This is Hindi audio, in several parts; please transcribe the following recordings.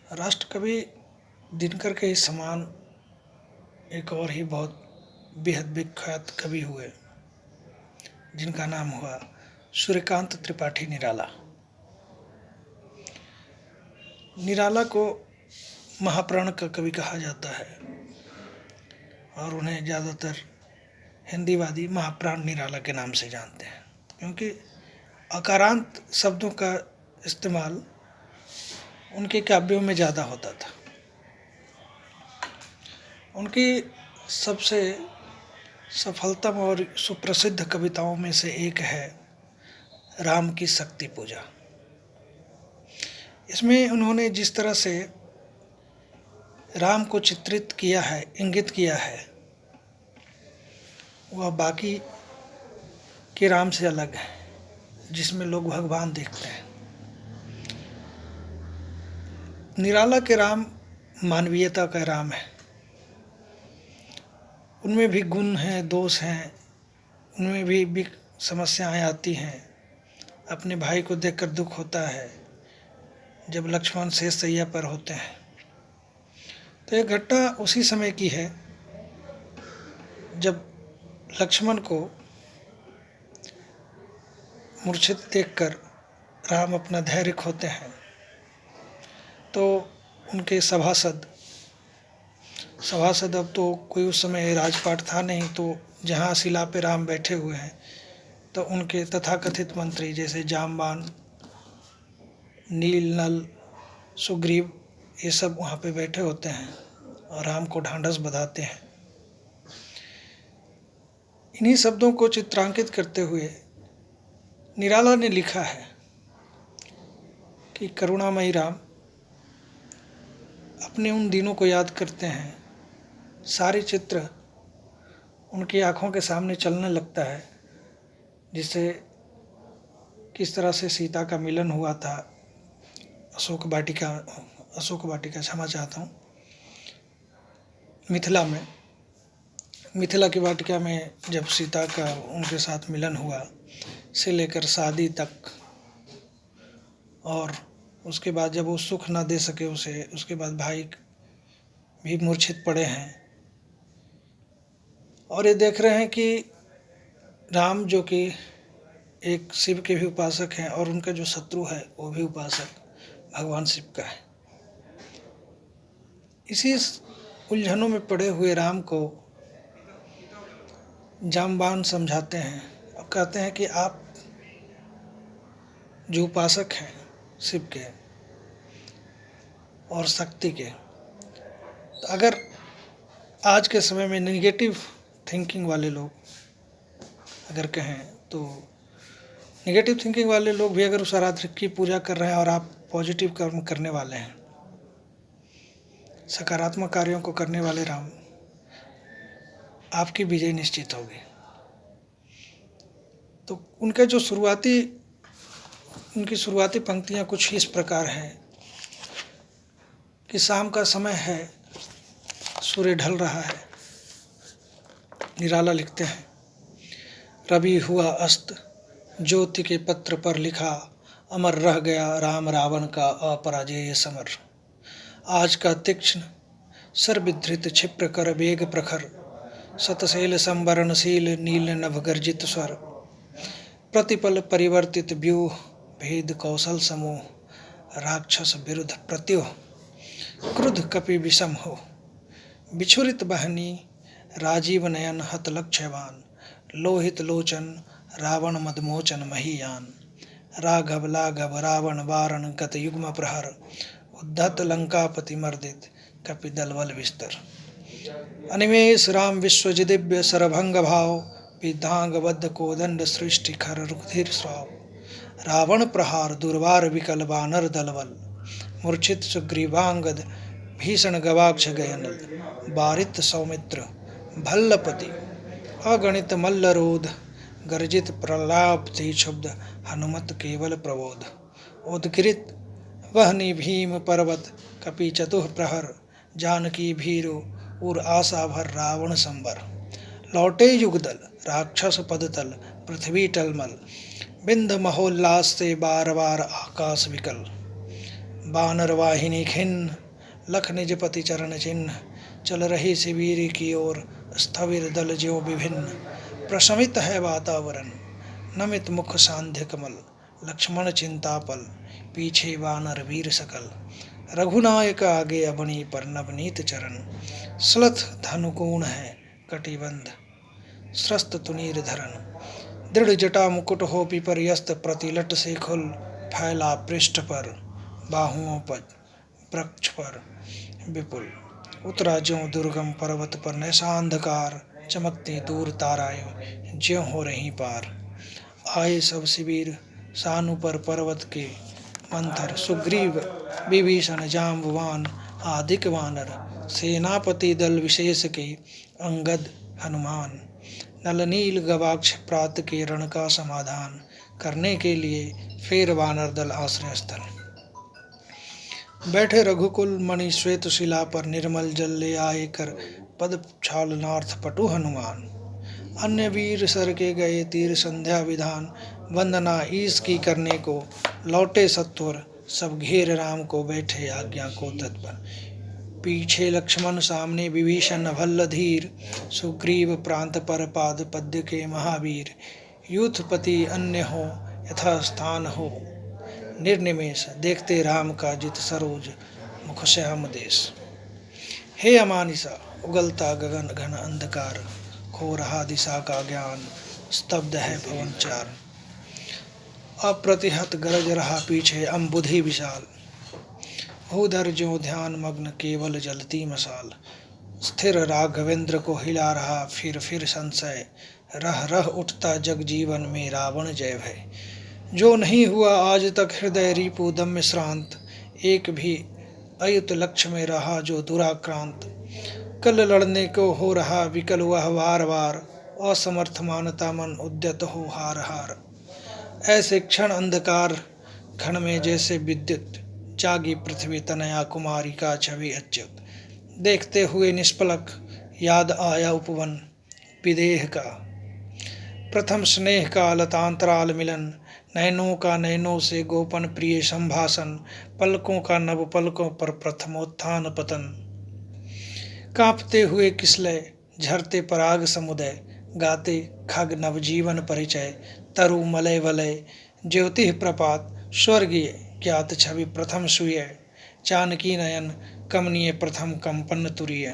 राष्ट्रकवि दिनकर के ही समान एक और ही बहुत बेहद विख्यात कवि हुए, जिनका नाम हुआ सूर्यकांत त्रिपाठी निराला। निराला को महाप्राण का कवि कहा जाता है और उन्हें ज़्यादातर हिंदीवादी महाप्राण निराला के नाम से जानते हैं, क्योंकि अकारांत शब्दों का इस्तेमाल उनके काव्यों में ज़्यादा होता था। उनकी सबसे सफलतम और सुप्रसिद्ध कविताओं में से एक है राम की शक्ति पूजा। इसमें उन्होंने जिस तरह से राम को चित्रित किया है, इंगित किया है, वह बाकी के राम से अलग है, जिसमें लोग भगवान देखते हैं। निराला के राम मानवीयता का राम है। उनमें भी गुण हैं, दोष हैं, उनमें भी समस्याएं आती हैं। अपने भाई को देखकर दुख होता है जब लक्ष्मण शेष शैया पर होते हैं। तो ये घटना उसी समय की है जब लक्ष्मण को मूर्छित देखकर राम अपना धैर्य खोते हैं। तो उनके सभासद अब तो कोई उस समय राजपाट था नहीं, तो जहाँ शिला पे राम बैठे हुए हैं तो उनके तथाकथित मंत्री जैसे जामवान, नील, नल, सुग्रीव, ये सब वहाँ पे बैठे होते हैं और राम को ढांढस बंधाते हैं। इन्हीं शब्दों को चित्रांकित करते हुए निराला ने लिखा है कि करुणामयी राम अपने उन दिनों को याद करते हैं। सारे चित्र उनकी आँखों के सामने चलने लगता है, जिससे किस तरह से सीता का मिलन हुआ था अशोक वाटिका क्षमा चाहता हूँ, मिथिला की वाटिका में जब सीता का उनके साथ मिलन हुआ से लेकर शादी तक, और उसके बाद जब वो सुख ना दे सके उसे, उसके बाद भाई भी मूर्छित पड़े हैं और ये देख रहे हैं कि राम जो कि एक शिव के भी उपासक हैं और उनका जो शत्रु है वो भी उपासक भगवान शिव का है। इसी उलझनों में पड़े हुए राम को जामवान समझाते हैं और कहते हैं कि आप जो उपासक हैं शिव के और शक्ति के, तो अगर आज के समय में नेगेटिव थिंकिंग वाले लोग अगर कहें तो नेगेटिव थिंकिंग वाले लोग भी अगर उस आराध्य की पूजा कर रहे हैं और आप पॉजिटिव कर्म करने वाले हैं, सकारात्मक कार्यों को करने वाले राम, आपकी विजय निश्चित होगी। तो उनकी शुरुआती पंक्तियां कुछ इस प्रकार हैं कि शाम का समय है, सूर्य ढल रहा है। निराला लिखते हैं, रवि हुआ अस्त, ज्योति के पत्र पर लिखा, अमर रह गया राम रावण का अपराजेय समर। आज का तीक्ष्ण सर्वधृत क्षिप्र कर वेग प्रखर, शतशैल संवरणशील नील नभ गर्जित स्वर। प्रतिपल परिवर्तित व्यूह भेद कौशल समूह, राक्षस विरुद्ध प्रत्युह क्रुद्ध कपि विषम हो। बिछुरित बहनी राजीव नयन हत लक्ष्यवान, लोहित लोचन रावण मदमोचन महीयान। राघव लाघव रावण वारण गत युग्म प्रहर, उद्धत लंकापति मर्दित कपि दलबल विस्तर। अनिमेष राम विश्वजि दिव्य सरभंग भाव, विधांगबद्ध कोदंड सृष्टि खर रुधिर स्राव। रावण प्रहार दुर्वार विकल बानर दलबल, मूर्छित सुग्रीवांगद भीषण गवाक्ष गयनल। बारित सौमित्र भल्लपति अगणित मल्लरोध, गर्जित प्रलाप थी क्षुब्ध हनुमत केवल प्रबोध। उद्गिरित वहनी भीम पर्वत कपि चतुः प्रहर, जानकी भीरु उर आशा भर रावण संबर। लौटे युगदल राक्षस पदतल पृथ्वी टलमल, बिंद महोल्लास से बार बार आकाश विकल। बानर वाहिनी खिन्न, लख निज पति चरण चिन्ह, चल रही शिविर की ओर, स्थविर दल ज्यों विभिन्न। प्रशमित है वातावरण, नमित मुख सांध्य कमल, लक्ष्मण चिंतापल, पीछे वानर वीर सकल। रघुनायक आगे अबनी पर नवनीत चरण, सलथ धनुकोण है कटिबंध, स्रस्त तुनीर धरन। दृढ़ जटा मुकुट हो पिपरयस्त, प्रतिलट से खुल फैला पृष्ठ पर, बाहुओं पर वृक्ष पर विपुल। उतरा ज्यों दुर्गम पर्वत पर नैसा अंधकार, चमकती दूर ताराएं ज्यों हो रही पार। आए सब शिविर सानु पर पर्वत के मंथर, सुग्रीव विभीषण जाम्बवान आदिक वानर। सेनापति दल विशेष के अंगद हनुमान, नल नील गवाक्ष प्रात के रण का समाधान करने के लिए फेर वानर दल आश्रय स्थल। बैठे रघुकुल मणि श्वेत शिला पर, निर्मल जल ले आए कर पद छालनार्थ पटु हनुमान। अन्य वीर सर के गए तीर संध्या विधान, वंदना ईश की करने को लौटे सत्वर। सब घेर राम को बैठे आज्ञा को तत्पर, पीछे लक्ष्मण सामने विभीषण भल्ल धीर। सुग्रीव प्रांत पर पाद पद्य के महावीर, यूथपति अन्य हो यथा स्थान हो निर्निमेष। देखते राम का जित सरोज मुख श्याम देश। हे अमानिसा उगलता गगन घन अंधकार, खो रहा दिशा का ज्ञान स्तब्ध है भवन चार। अप्रतिहत गरज रहा पीछे अम्बुधि विशाल, भूधर ज्यों ध्यान मग्न केवल जलती मसाल। स्थिर राघवेंद्र को हिला रहा फिर संशय, रह रह उठता जग जीवन में रावण जय भय। जो नहीं हुआ आज तक हृदय रिपु दम्य श्रांत, एक भी अयुत लक्ष्य में रहा जो दुराक्रांत। कल लड़ने को हो रहा विकल वह वार वार, असमर्थ मानता मन उद्यत हो हार हार। ऐसे क्षण अंधकार घन में जैसे विद्युत, जागी पृथ्वी तनया कुमारी का छवि अच्युत। देखते हुए निष्पलक याद आया उपवन विदेह का, प्रथम स्नेह का लतांतराल मिलन। नैनों का नैनों से गोपन प्रिय संभाषण, पलकों का नव पलकों पर प्रथमोत्थान पतन। कांपते हुए किसलय झरते पराग समुदय, गाते खग नवजीवन परिचय। तरु मलय वलय ज्योति प्रपात, स्वर्गीय ज्ञात छवि प्रथम सुय। जानकी नयन कमनीय प्रथम कंपन तुरीय।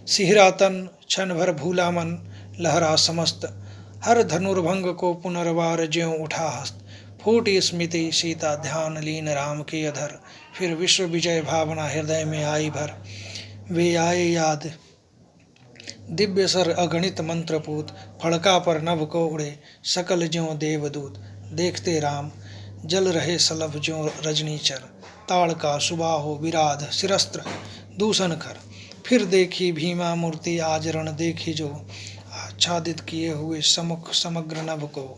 सिहरातन क्षण भर भूला मन, लहरा समस्त हर धनुर्भंग को पुनर्वार ज्यों उठा हस्त। फूटी स्मृति सीता ध्यान लीन राम के अधर, फिर विश्व विजय भावना हृदय में आई भर। वे आए याद दिव्य सर अगणित मंत्रपूत, फड़का पर नभ को उड़े सकल ज्यों देवदूत। देखते राम जल रहे सलभ ज्यों रजनीचर, ताड़ का सुबाहो विराध शिरस्त्र दूषण कर। फिर देखी भीमा मूर्ति आज रण देखी जो, आच्छादित किए हुए समुख समग्र नभ को।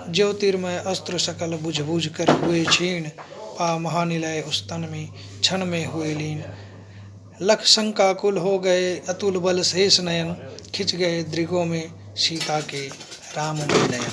ज्योतिर्मय अस्त्र सकल बुझ बुझ कर हुए क्षीण, पा महानिलय उस तन में क्षण में हुए लीन। लख शंकाकुल हो गए अतुल बल शेष नयन, खिंच गए दृगों में सीता के राम में नयन।